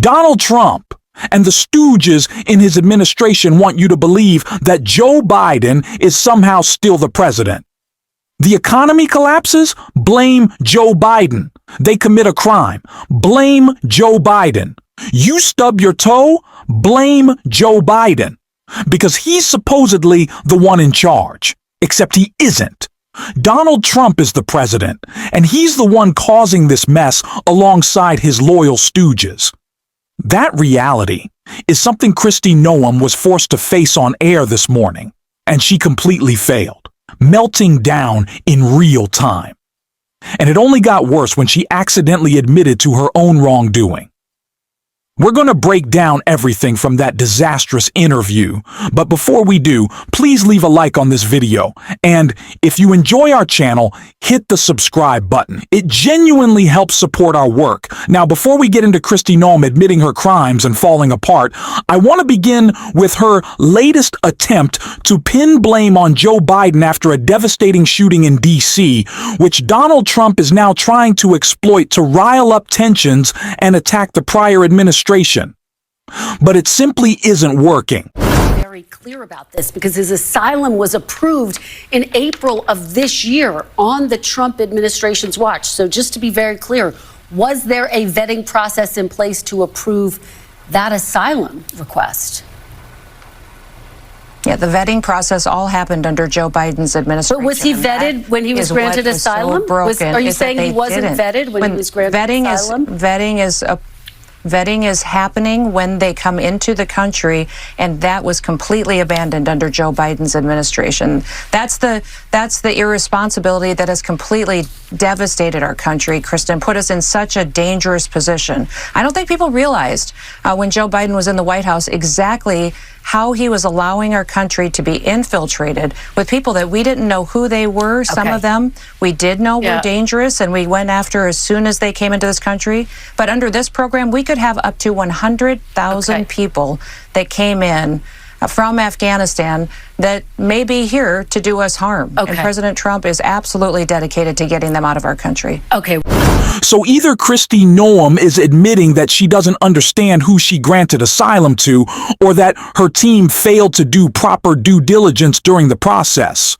Donald Trump and the stooges in his administration want you to believe that Joe Biden is somehow still the president. The economy collapses? Blame Joe Biden. They commit a crime. Blame Joe Biden. You stub your toe? Blame Joe Biden. Because he's supposedly the one in charge. Except he isn't. Donald Trump is the president, and he's the one causing this mess alongside his loyal stooges. That reality is something Kristi Noem was forced to face on air this morning, and she completely failed, melting down in real time. And it only got worse when she accidentally admitted to her own wrongdoing. We're going to break down everything from that disastrous interview, but before we do, please leave a like on this video, and if you enjoy our channel, hit the subscribe button. It genuinely helps support our work. Now, before we get into Kristi Noem admitting her crimes and falling apart, I want to begin with her latest attempt to pin blame on Joe Biden after a devastating shooting in D.C., which Donald Trump is now trying to exploit to rile up tensions and attack the prior administration. But it simply isn't working. Very clear about this because his asylum was approved in April of this year on the Trump administration's watch. So just to be very clear, was there a vetting process in place to approve that asylum request? Yeah, the vetting process all happened under Joe Biden's administration. But was he vetted when he was granted asylum? Are you saying he wasn't vetted when he was granted asylum? Vetting is happening when they come into the country, and that was completely abandoned under Joe Biden's administration. That's the irresponsibility that has completely devastated our country, Kristen, put us in such a dangerous position. I don't think people realized when Joe Biden was in the White House exactly how he was allowing our country to be infiltrated with people that we didn't know who they were. Some of them we did know were dangerous, and we went after as soon as they came into this country. But under this program, we could have up to 100,000 people that came in from Afghanistan that may be here to do us harm. And President Trump is absolutely dedicated to getting them out of our country. So either Kristi Noem is admitting that she doesn't understand who she granted asylum to, or that her team failed to do proper due diligence during the process.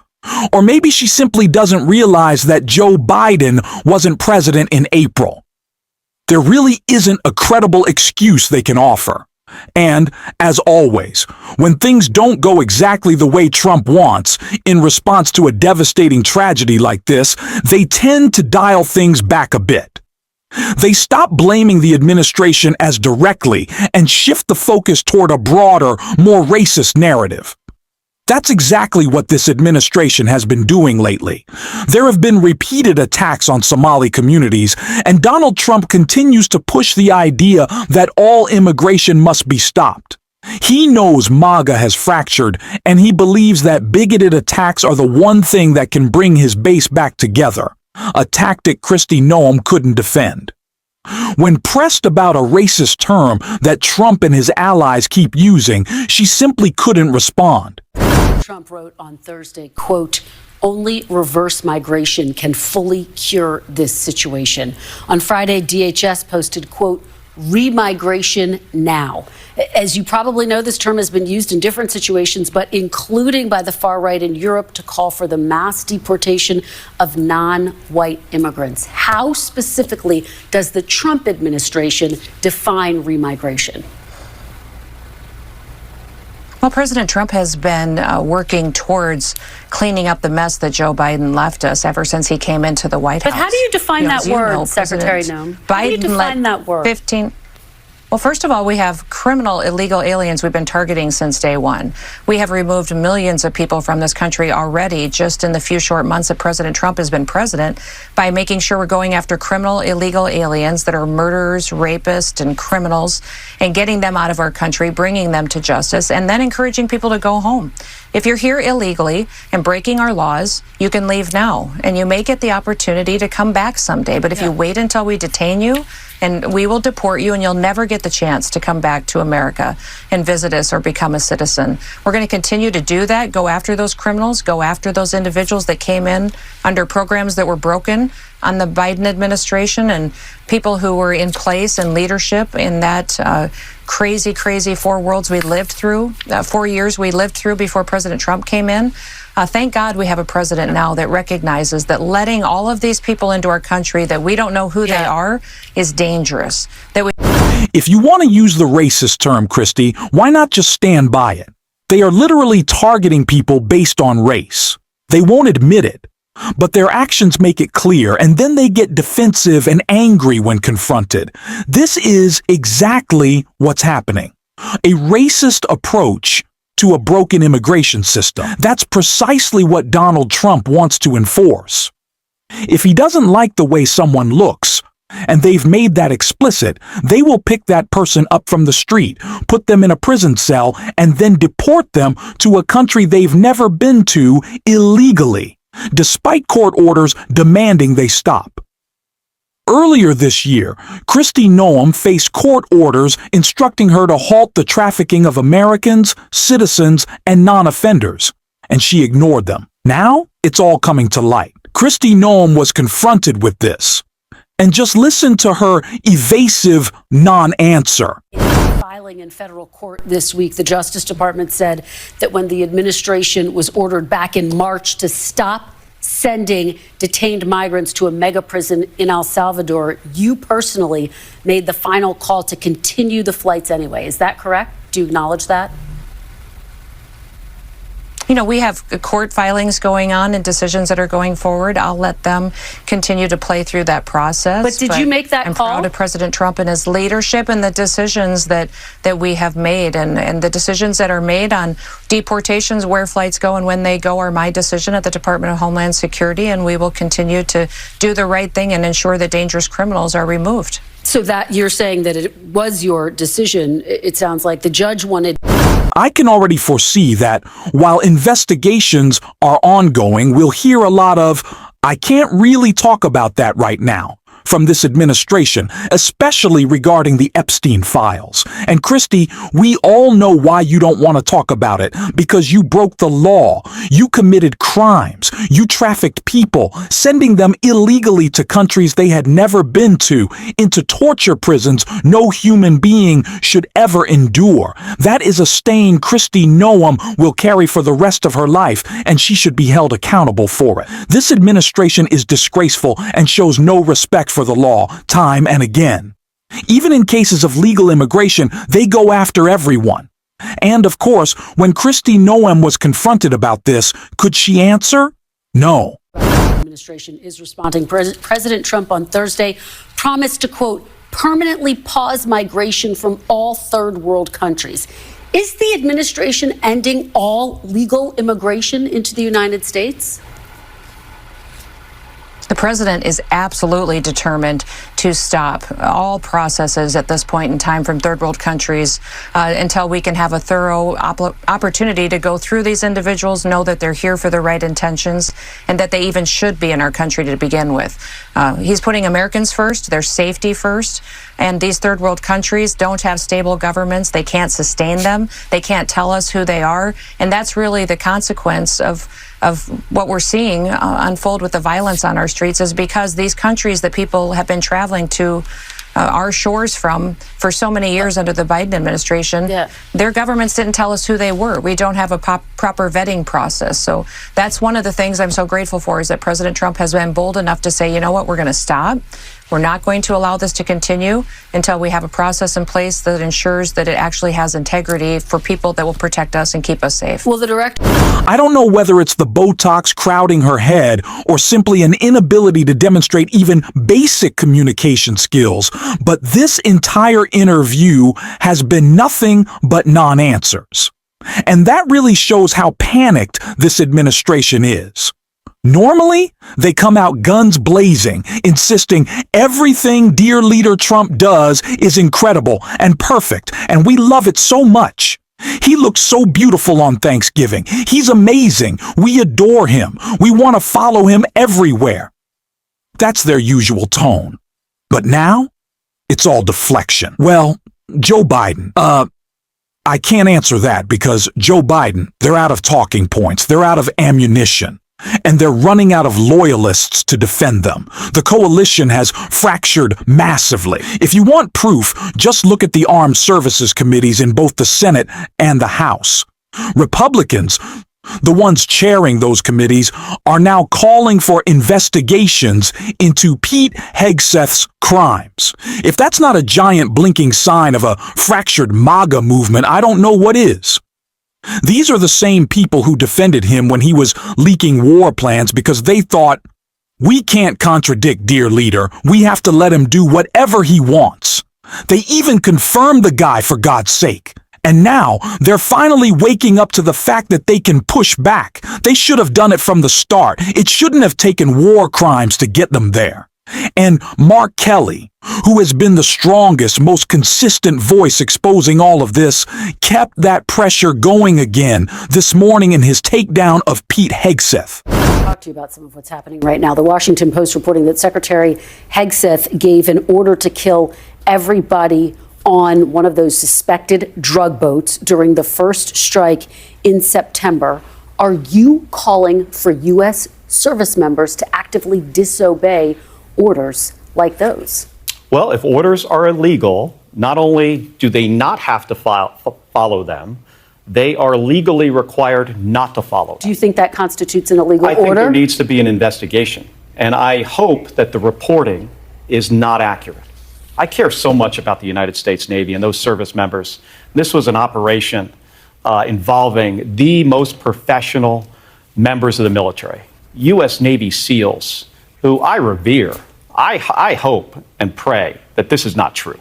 Or maybe she simply doesn't realize that Joe Biden wasn't president in April. There really isn't a credible excuse they can offer. And, as always, when things don't go exactly the way Trump wants, in response to a devastating tragedy like this, they tend to dial things back a bit. They stop blaming the administration as directly and shift the focus toward a broader, more racist narrative. That's exactly what this administration has been doing lately. There have been repeated attacks on Somali communities, and Donald Trump continues to push the idea that all immigration must be stopped. He knows MAGA has fractured, and he believes that bigoted attacks are the one thing that can bring his base back together, a tactic Kristi Noem couldn't defend. When pressed about a racist term that Trump and his allies keep using, she simply couldn't respond. Trump wrote on Thursday, quote, "Only reverse migration can fully cure this situation." On Friday, DHS posted, quote, "Remigration now." As you probably know, this term has been used in different situations, but including by the far right in Europe to call for the mass deportation of non-white immigrants. How specifically does the Trump administration define remigration? Well, President Trump has been working towards cleaning up the mess that Joe Biden left us ever since he came into the White House. But how do you define that word, Secretary Noem? How do you define that word? Well, first of all, we have criminal illegal aliens we've been targeting since day one. We have removed millions of people from this country already just in the few short months that President Trump has been president by making sure we're going after criminal illegal aliens that are murderers, rapists, and criminals and getting them out of our country, bringing them to justice, and then encouraging people to go home. If you're here illegally and breaking our laws, you can leave now, and you may get the opportunity to come back someday. But if you wait until we detain you and we will deport you, and you'll never get the chance to come back to America and visit us or become a citizen. We're going to continue to do that, go after those criminals, go after those individuals that came in under programs that were broken on the Biden administration, and people who were in place and leadership in that crazy 4 worlds we lived through, 4 years we lived through before President Trump came in. Thank God we have a president now that recognizes that letting all of these people into our country that we don't know who they are is dangerous. If you want to use the racist term, Christy, why not just stand by it? They are literally targeting people based on race. They won't admit it, but their actions make it clear, and then they get defensive and angry when confronted. This is exactly what's happening. A racist approach to a broken immigration system. That's precisely what Donald Trump wants to enforce. If he doesn't like the way someone looks, and they've made that explicit, they will pick that person up from the street, put them in a prison cell, and then deport them to a country they've never been to illegally, despite court orders demanding they stop. Earlier this year, Kristi Noem faced court orders instructing her to halt the trafficking of Americans, citizens, and non-offenders, and she ignored them. Now, it's all coming to light. Kristi Noem was confronted with this. And just listen to her evasive non-answer. Filing in federal court this week, the Justice Department said that when the administration was ordered back in March to stop sending detained migrants to a mega prison in El Salvador, you personally made the final call to continue the flights anyway. Is that correct? Do you acknowledge that? You know, we have court filings going on and decisions that are going forward. I'll let them continue to play through that process. But did you make that I'm call? I'm proud of President Trump and his leadership and the decisions that we have made. And the decisions that are made on deportations, where flights go and when they go, are my decision at the Department of Homeland Security. And we will continue to do the right thing and ensure that dangerous criminals are removed. So that you're saying that it was your decision. It sounds like the judge wanted. I can already foresee that while investigations are ongoing, we'll hear a lot of, "I can't really talk about that right now," from this administration, especially regarding the Epstein files. And Christy, we all know why you don't want to talk about it, because you broke the law. You committed crimes. You trafficked people, sending them illegally to countries they had never been to, into torture prisons no human being should ever endure. That is a stain Kristi Noem will carry for the rest of her life, and she should be held accountable for it. This administration is disgraceful and shows no respect for the law, time and again. Even in cases of legal immigration, they go after everyone. And of course, when Kristi Noem was confronted about this, could she answer? No. The administration is responding. President Trump on Thursday promised to, quote, permanently pause migration from all third world countries. Is the administration ending all legal immigration into the United States? The president is absolutely determined to stop all processes at this point in time from third world countries until we can have a thorough opportunity to go through these individuals, know that they're here for the right intentions, and that they even should be in our country to begin with. He's putting Americans first, their safety first, and these third world countries don't have stable governments. They can't sustain them. They can't tell us who they are, and that's really the consequence of what we're seeing unfold with the violence on our streets, is because these countries that people have been traveling to our shores from for so many years under the Biden administration, their governments didn't tell us who they were. We don't have a proper vetting process. So that's one of the things I'm so grateful for, is that President Trump has been bold enough to say, you know what, we're going to stop. We're not going to allow this to continue until we have a process in place that ensures that it actually has integrity for people that will protect us and keep us safe. Well, the director. I don't know whether it's the Botox crowding her head or simply an inability to demonstrate even basic communication skills, but this entire interview has been nothing but non-answers. And that really shows how panicked this administration is. Normally, they come out guns blazing, insisting everything dear leader Trump does is incredible and perfect, and we love it so much. He looks so beautiful on Thanksgiving. He's amazing. We adore him. We want to follow him everywhere. That's their usual tone. But now, It's all deflection. Well, Joe Biden, I can't answer that because Joe Biden, they're out of talking points, they're out of ammunition, and they're running out of loyalists to defend them. The coalition has fractured massively. If you want proof, just look at the armed services committees in both the Senate and the House. Republicans, the ones chairing those committees, are now calling for investigations into Pete Hegseth's crimes. If that's not a giant blinking sign of a fractured MAGA movement, I don't know what is. These are the same people who defended him when he was leaking war plans because they thought, we can't contradict dear leader, we have to let him do whatever he wants. They even confirmed the guy, for God's sake. And now they're finally waking up to the fact that they can push back. They should have done it from the start. It shouldn't have taken war crimes to get them there. And Mark Kelly, who has been the strongest, most consistent voice exposing all of this, kept that pressure going again this morning in his takedown of Pete Hegseth. I'll talk to you about some of what's happening right now. The Washington Post reporting that Secretary Hegseth gave an order to kill everybody on one of those suspected drug boats during the first strike in September. Are you calling for U.S. service members to actively disobey orders like those? Well, if orders are illegal, not only do they not have to follow them, they are legally required not to follow them. Do you think that constitutes an illegal order? I think there needs to be an investigation, and I hope that the reporting is not accurate. I care so much about the United States Navy and those service members. This was an operation involving the most professional members of the military, U.S. Navy SEALs, who I revere. I hope and pray that this is not true.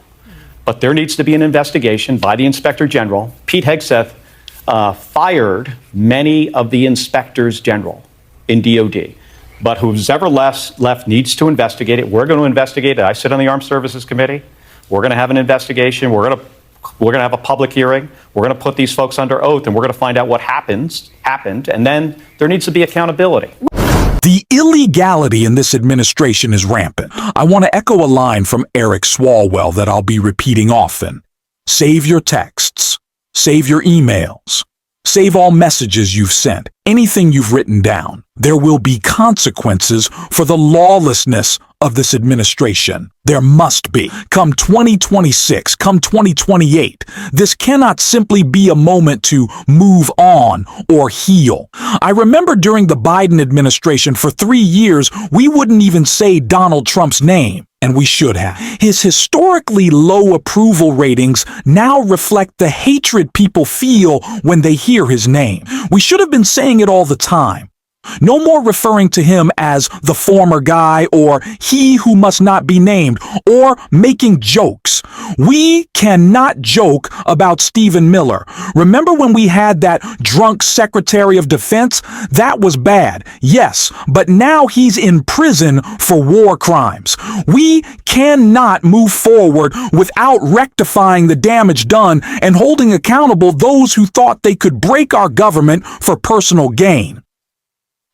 But there needs to be an investigation by the Inspector General. Pete Hegseth fired many of the inspectors general in DOD. But who's ever left needs to investigate it. We're going to investigate it. I sit on the Armed Services Committee. We're going to have an investigation. We're going to have a public hearing. We're going to put these folks under oath, and we're going to find out what happened, and then there needs to be accountability. The illegality in this administration is rampant. I want to echo a line from Eric Swalwell that I'll be repeating often. Save your texts. Save your emails. Save all messages you've sent, anything you've written down. There will be consequences for the lawlessness of this administration. There must be. Come 2026, come 2028, this cannot simply be a moment to move on or heal. I remember during the Biden administration for 3 years, we wouldn't even say Donald Trump's name. And we should have. His historically low approval ratings now reflect the hatred people feel when they hear his name. We should have been saying it all the time. No more referring to him as the former guy or he who must not be named or making jokes. We cannot joke about Stephen Miller. Remember when we had that drunk Secretary of Defense? That was bad, yes, but now he's in prison for war crimes. We cannot move forward without rectifying the damage done and holding accountable those who thought they could break our government for personal gain.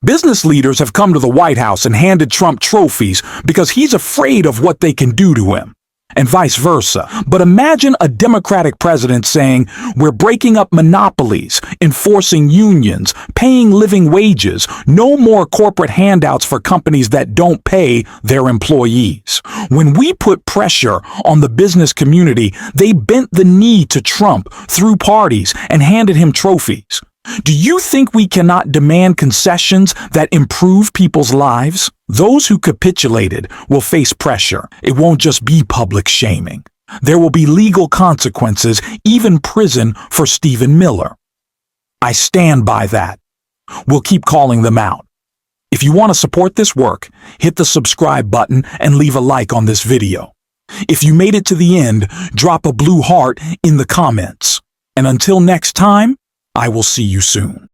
Business leaders have come to the White House and handed Trump trophies because he's afraid of what they can do to him, and vice versa. But imagine a Democratic president saying, we're breaking up monopolies, enforcing unions, paying living wages, no more corporate handouts for companies that don't pay their employees. When we put pressure on the business community, they bent the knee to Trump through parties and handed him trophies. Do you think we cannot demand concessions that improve people's lives? Those who capitulated will face pressure. It won't just be public shaming. There will be legal consequences, even prison for Stephen Miller. I stand by that. We'll keep calling them out. If you want to support this work, hit the subscribe button and leave a like on this video. If you made it to the end, drop a blue heart in the comments. And until next time, I will see you soon.